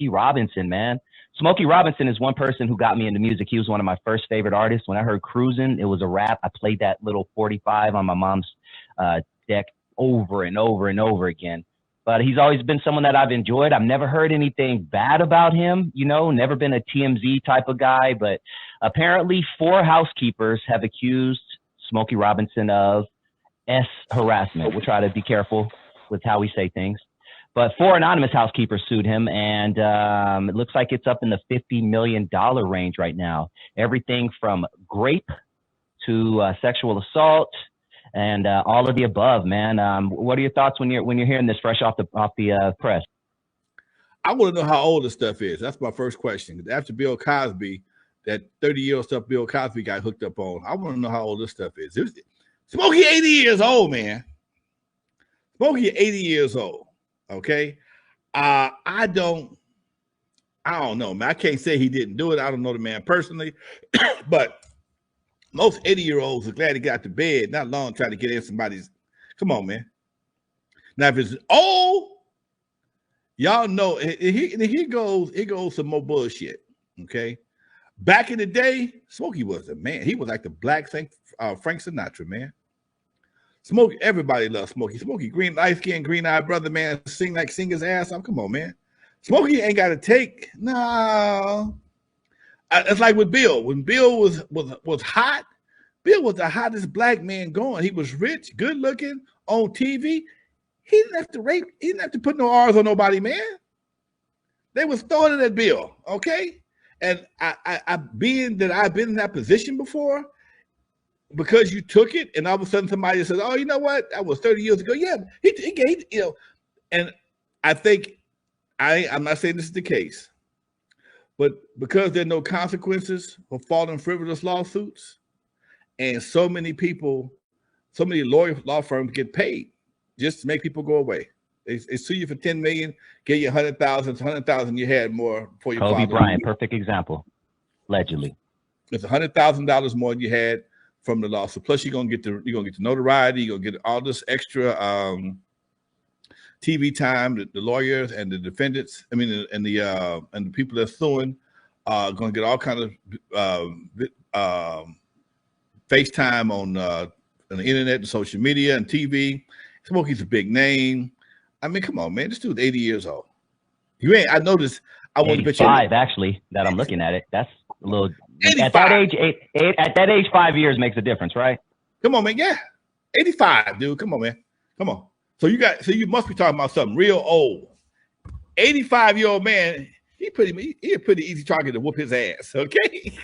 Robinson, man. Smokey Robinson is one person who got me into music. He was one of my first favorite artists. When I heard Cruisin', it was a rap. I played that little 45 on my mom's deck over and over and over again. But he's always been someone that I've enjoyed. I've never heard anything bad about him, you know, never been a TMZ type of guy. But apparently 4 housekeepers have accused Smokey Robinson of harassment. We'll try to be careful with how we say things. But 4 anonymous housekeepers sued him, and it looks like it's up in the $50 million range right now. Everything from rape to sexual assault and all of the above, man. What are your thoughts when you're hearing this fresh off the press? I want to know how old this stuff is. That's my first question. After Bill Cosby, that 30-year-old stuff Bill Cosby got hooked up on, I want to know how old this stuff is. Smokey 80 years old, man. Smokey 80 years old. Okay. I don't know, man. I can't say he didn't do it. I don't know the man personally, but most 80-year-olds are glad he got to bed, not long trying to get in somebody's. Come on, man. Now, if it's old, y'all know he goes some more bullshit. Okay. Back in the day, Smokey was the man. He was like the black Frank Sinatra, man. Smokey, everybody loves Smokey. Smokey, green, light-skinned, green-eyed brother, man, sing his ass off. Come on, man. Smokey ain't got to take. No. It's like with Bill. When Bill was hot, Bill was the hottest black man going. He was rich, good-looking, on TV. He didn't have to rape. He didn't have to put no R's on nobody, man. They was throwing it at Bill, okay? And being that I've been in that position before, because you took it, and all of a sudden somebody says, "Oh, you know what? That was 30 years ago." Yeah, he gave, you know. And I think I'm not saying this is the case, but because there are no consequences for filing frivolous lawsuits, and so many people, so many law firms get paid just to make people go away. They sue you for $10 million, get you 100,000. It's 100,000 you had more before you. Kobe Bryant, perfect example. Allegedly, it's $100,000 more than you had from the lawsuit. Plus, you're gonna get the notoriety. You're gonna get all this extra TV time. The lawyers and the defendants, and the people that's suing are gonna get all kind of FaceTime on the internet and social media and TV. Smokey's a big name. I mean, come on, man. This dude's 80 years old. You ain't. I noticed. I want to bet you 85 actually. That I'm looking at it. That's a little. 85. At that age, at that age, 5 years makes a difference, right? Come on, man. Yeah, 85, dude. Come on, man. Come on. So you must be talking about something real old. 85-year-old man. He a pretty easy target to whoop his ass. Okay.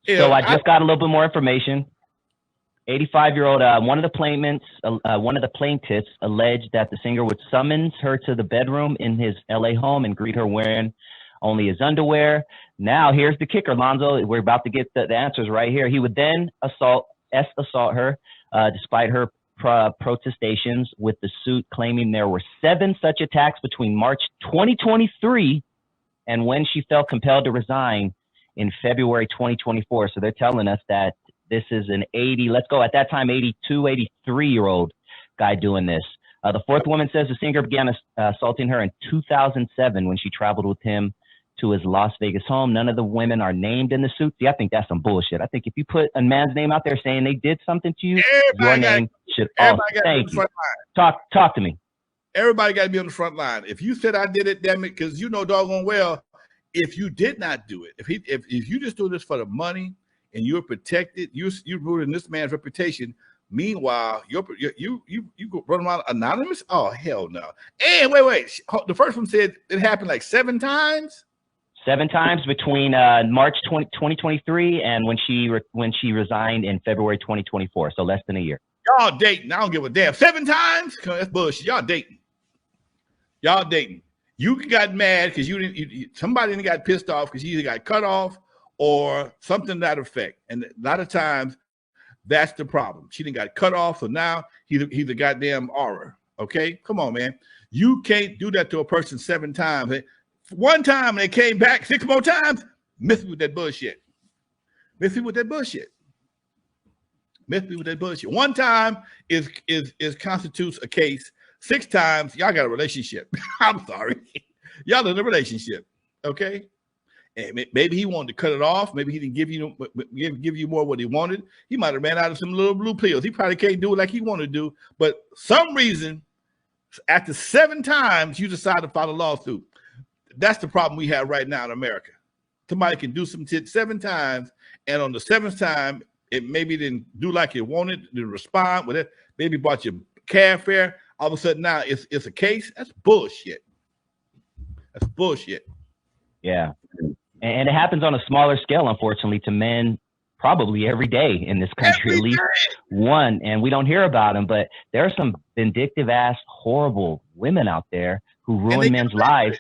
So I just got a little bit more information. 85-year-old, one of the plaintiffs alleged that the singer would summons her to the bedroom in his LA home and greet her wearing only his underwear. Now, here's the kicker, Lonzo. We're about to get the answers right here. He would then assault her, despite her protestations, with the suit claiming there were 7 such attacks between March 2023 and when she felt compelled to resign in February 2024. So they're telling us that this is an 83-year-old guy doing this. The 4th woman says the singer began assaulting her in 2007 when she traveled with him to his Las Vegas home. None of the women are named in the suit. See, I think that's some bullshit. I think if you put a man's name out there saying they did something to you, your name should also. Thank you. Talk to me. Everybody got to be on the front line. If you said I did it, damn it, because you know doggone well, if you did not do it, if you just do this for the money and you're protected, you're ruining this man's reputation. Meanwhile, you go run around anonymous. Oh hell no! And wait. The first one said it happened like 7 times. 7 times between March 2023 and when she resigned in February 2024. So less than a year. Y'all dating? I don't give a damn. 7 times? That's bullshit. Y'all dating? You got mad because somebody got pissed off because you either got cut off or something to that effect. And a lot of times, that's the problem. She didn't got cut off, so now he's a goddamn aura. Okay, come on, man. You can't do that to a person 7 times. 1 time and they came back 6 more times. Miss me with that bullshit. Miss me with that bullshit. 1 time is constitutes a case. 6 times, y'all got a relationship. I'm sorry. Y'all in a relationship, okay? And maybe he wanted to cut it off. Maybe he didn't give you more what he wanted. He might have ran out of some little blue pills. He probably can't do it like he wanted to do. But some reason, after 7 times, you decide to file a lawsuit. That's the problem we have right now in America. Somebody can do some shit 7 times, and on the 7th time, it maybe didn't do like you wanted, didn't respond with it. Maybe bought you cab fare. All of a sudden now it's a case. That's bullshit. That's bullshit. Yeah. And it happens on a smaller scale, unfortunately, to men probably every day in this country, at least one. And we don't hear about them, but there are some vindictive ass, horrible women out there who ruin men's lives.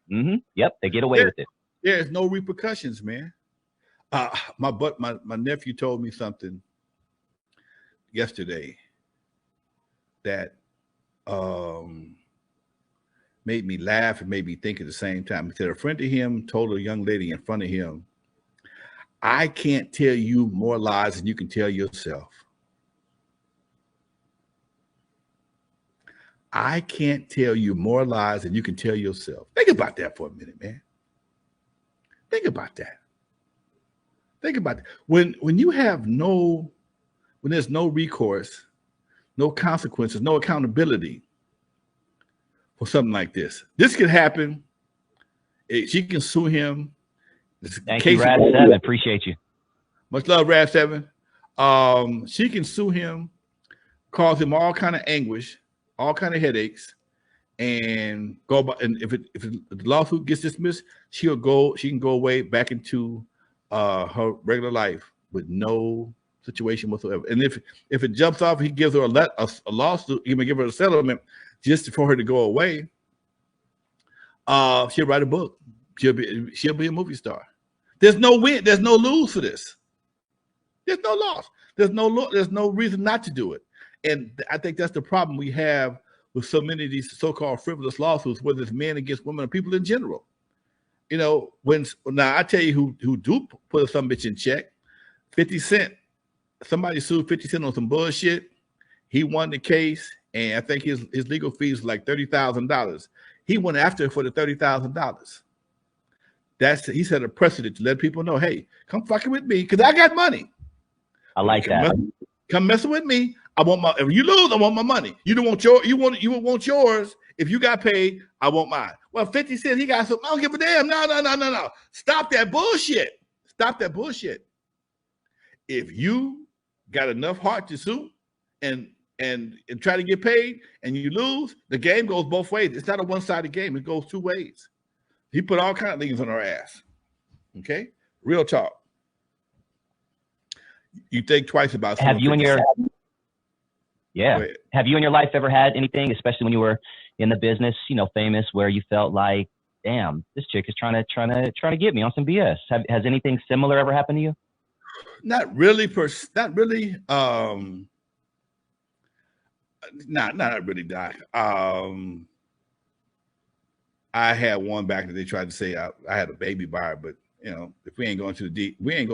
Yep, they get away with it. There's no repercussions, man. My nephew told me something yesterday that made me laugh and made me think at the same time. He said a friend of him told a young lady in front of him, I can't tell you more lies than you can tell yourself. I can't tell you more lies than you can tell yourself. Think about that for a minute, man. Think about that. Think about that. When you have when there's no recourse, no consequences, no accountability for something like this. This could happen. She can sue him. Thank you, Rad7. Appreciate you. Much love, Rad7. She can sue him, cause him all kind of anguish, all kind of headaches, and go by. And if the lawsuit gets dismissed, she can go away back into her regular life with no situation whatsoever. And if it jumps off, he gives her a lawsuit, he may give her a settlement just for her to go away. She'll write a book. She'll be a movie star. There's no win. There's no lose for this. There's no loss. There's no reason not to do it. And I think that's the problem we have with so many of these so-called frivolous lawsuits, whether it's men against women or people in general. You know, now I tell you who do put some bitch in check. 50 Cent. Somebody sued 50 Cent on some bullshit. He won the case, and I think his legal fees were like $30,000. He went after her for the $30,000. He set a precedent to let people know, hey, come fucking with me because I got money. I like that. Come messing with me. I want my. If you lose, I want my money. You don't want you would want yours. If you got paid, I want mine. Well, 50 Cent, he got something. I don't give a damn. No. Stop that bullshit. Stop that bullshit. If you got enough heart to sue and try to get paid and you lose, the game goes both ways. It's not a one-sided game. It goes 2 ways. He put all kinds of things on our ass. Okay? Real talk. You think twice about Have you in your life ever had anything, especially when you were in the business, famous, where you felt like, damn, this chick is trying to get me on some BS? Has anything similar ever happened to you? Not really. Not really. Not really, Doc. I had one back that they tried to say I had a baby by her, but if we ain't going to the get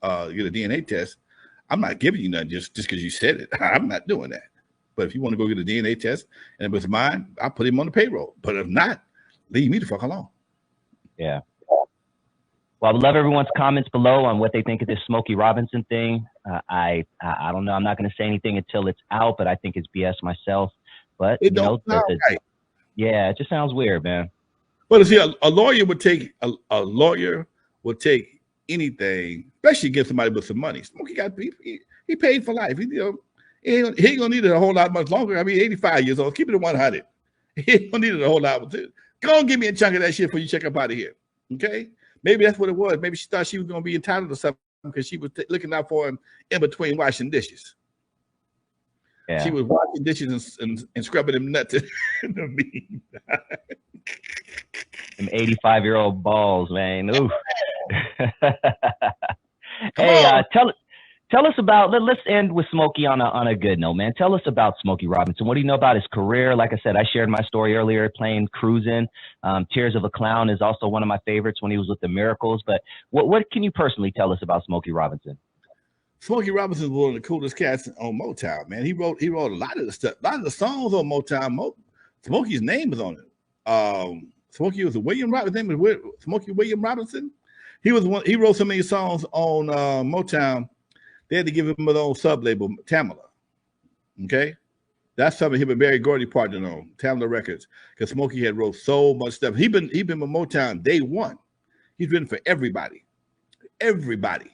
a DNA test, I'm not giving you nothing just because you said it. I'm not doing that. But if you want to go get a DNA test and it was mine, I'll put him on the payroll. But if not, leave me the fuck alone. Yeah. Well, I would love everyone's comments below on what they think of this Smokey Robinson thing. I don't know. I'm not going to say anything until it's out, but I think it's BS myself. But it don't sound right. Yeah, it just sounds weird, man. Well, see, a lawyer would take anything, especially against somebody with some money. Smokey he paid for life. He ain't gonna need it a whole lot much longer. I mean, 85 years old. Keep it at 100. He ain't gonna need it a whole lot. Go and give me a chunk of that shit before you check up out of here. Okay? Maybe that's what it was. Maybe she thought she was gonna be entitled to something because she was looking out for him in between washing dishes. Yeah. She was washing dishes and scrubbing them nuts in the mean. Them 85-year-old balls, man. Ooh. Hey, tell us about. Let's end with Smokey on a good note, man. Tell us about Smokey Robinson. What do you know about his career? Like I said, I shared my story earlier, playing Cruising. Tears of a Clown is also one of my favorites when he was with the Miracles. But what can you personally tell us about Smokey Robinson? Smokey Robinson is one of the coolest cats on Motown, man. He wrote a lot of the stuff, a lot of the songs on Motown. Smokey's name is on it. Smokey was a William Robinson. His name was Smokey William Robinson. He was one. He wrote so many songs on Motown. They had to give him his own sub label, Tamala. Okay, that's something him and Barry Gordy partnered on, Tamala Records, because Smokey had wrote so much stuff. He been with Motown day one. He's written for everybody, everybody.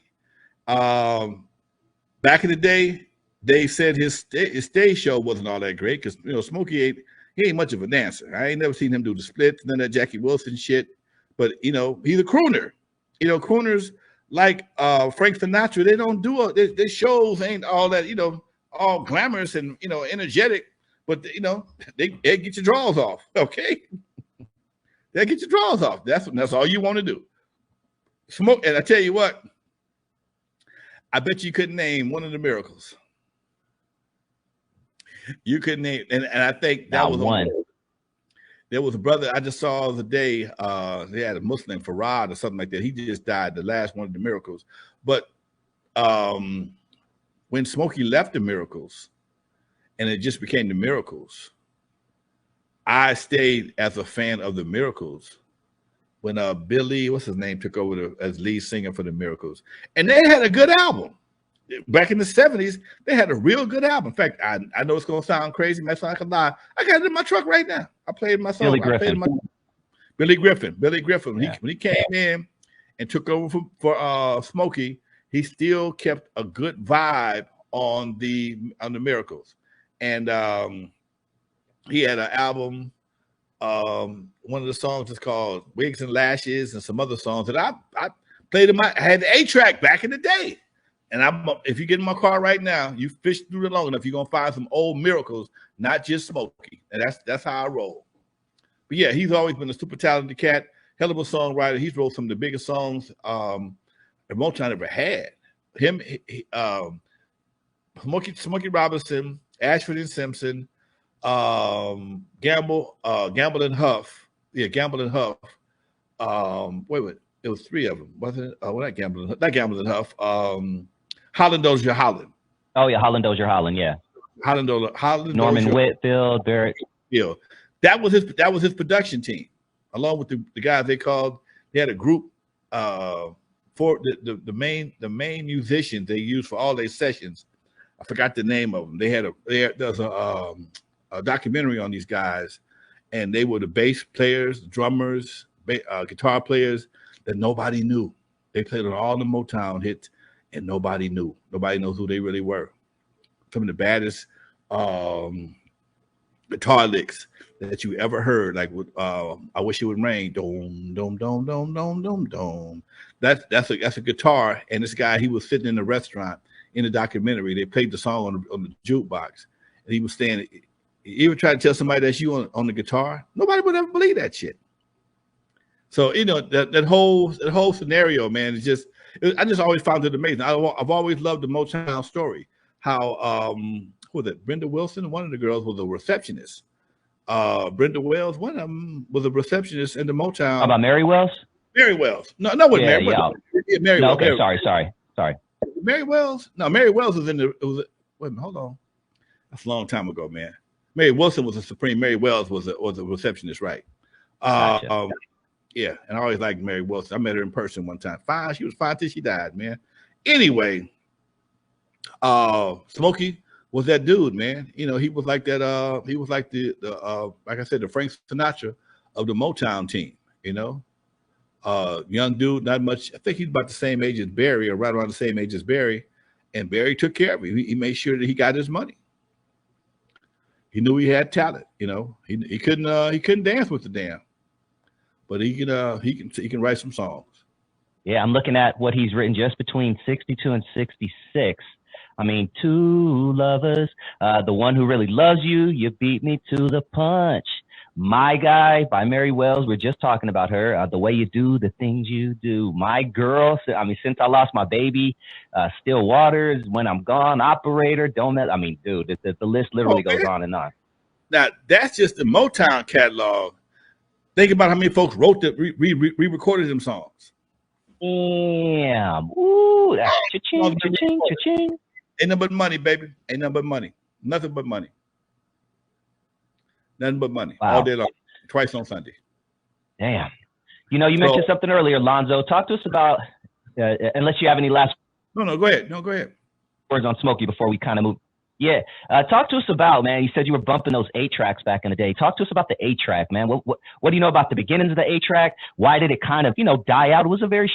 Back in the day, they said his stage show wasn't all that great because Smokey he ain't much of a dancer. I ain't never seen him do the splits, none of that Jackie Wilson shit. But he's a crooner. Crooners like Frank Sinatra, they don't do their shows ain't all that all glamorous and energetic, but they get your draws off. Okay, they get your draws off. That's all you want to do. Smoke, and I tell you what, I bet you couldn't name one of the Miracles. You couldn't name, and I think that was one. There was a brother I just saw the other day. They had a Muslim, Farad or something like that. He just died, the last one of the Miracles. But when Smokey left the Miracles, and it just became the Miracles, I stayed as a fan of the Miracles when Billy, what's his name, took over as lead singer for the Miracles. And they had a good album. Back in the 70s, they had a real good album. In fact, I know it's going to sound crazy. Might sound like a lie. I got it in my truck right now. I played my song. Billy Griffin. When he came in and took over for Smokey, he still kept a good vibe on the Miracles. And he had an album. One of the songs is called Wigs and Lashes, and some other songs that I played I had the A-track back in the day. And if you get in my car right now, you fish through it long enough, you're gonna find some old Miracles, not just Smokey. And that's how I roll. But yeah, he's always been a super talented cat, hell of a songwriter. He's wrote some of the biggest songs that Motown ever had. Him, Smokey Robinson, Ashford and Simpson, Gamble and Huff. Yeah, Gamble and Huff. Wait, it was three of them, wasn't it? Well, not Gamble and Huff. Holland Dozier Holland. Oh yeah, Holland Dozier Holland. Yeah. Holland Norman Dozier, Whitfield, Barrett. Yeah, that was his production team, along with the guys they had a group for the main musicians they used for all their sessions. I forgot the name of them. There's a documentary on these guys, and they were the bass players, drummers, guitar players that nobody knew. They played on all the Motown hits, and nobody knew. Nobody knows who they really were. Some of the baddest guitar licks that you ever heard, like with "I Wish It Would Rain," dom dom dom dom dom dom dom. That's a guitar, and this guy, he was sitting in the restaurant in the documentary. They played the song on the jukebox, and he was standing. You ever try to tell somebody that's you on the guitar? Nobody would ever believe that shit. So that whole scenario, man, is just. I just always found it amazing. I've always loved the Motown story. How who was it? Brenda Wilson, one of the girls, was a receptionist. Brenda Wells, one of them was a receptionist in the Motown. How about Mary Wells? Mary Wells. No, wait, yeah, Mary. Yeah. Mary no, Wells. okay, Mary. Sorry. Mary Wells. No, Mary Wells was in the. Wait a minute, hold on. That's a long time ago, man. Mary Wilson was a supreme. Mary Wells was a receptionist, right? Gotcha. Yeah, and I always liked Mary Wilson. I met her in person one time. Fine, she was fine till she died, man. Anyway, Smokey was that dude, man. He was like that. He was like the like I said, the Frank Sinatra of the Motown team. Young dude, not much. I think he's about the same age as Barry, or right around the same age as Barry. And Barry took care of him. He made sure that he got his money. He knew he had talent. He couldn't dance with the damn. But he can write some songs. Yeah, I'm looking at what he's written just between 62 and 66. I mean, two lovers, the one who really loves you, you beat me to the punch. My Guy by Mary Wells, we're just talking about her. The Way You Do the Things You Do. My Girl, I mean, Since I Lost My Baby, Still Waters, When I'm Gone, Operator, Don't Let, I mean, dude, the list literally goes on and on. Now, that's just the Motown catalog. Think about how many folks wrote re-recorded them songs. Damn. Ooh, that's cha-ching, cha-ching, cha-ching. Ain't nothing but money, baby. Ain't nothing but money. Nothing but money. Nothing but money. Wow. All day long. twice on Sunday. Damn. You know, you mentioned something earlier, Lonzo. Talk to us about, unless you have any last. No, go ahead. No, go ahead. Words on Smokey before we kind of move. Yeah. Talk to us about, man, you said you were bumping those 8-tracks back in the day. Talk to us about the 8-track, man. What do you know about the beginnings of the 8-track? Why did it kind of, die out? It was a very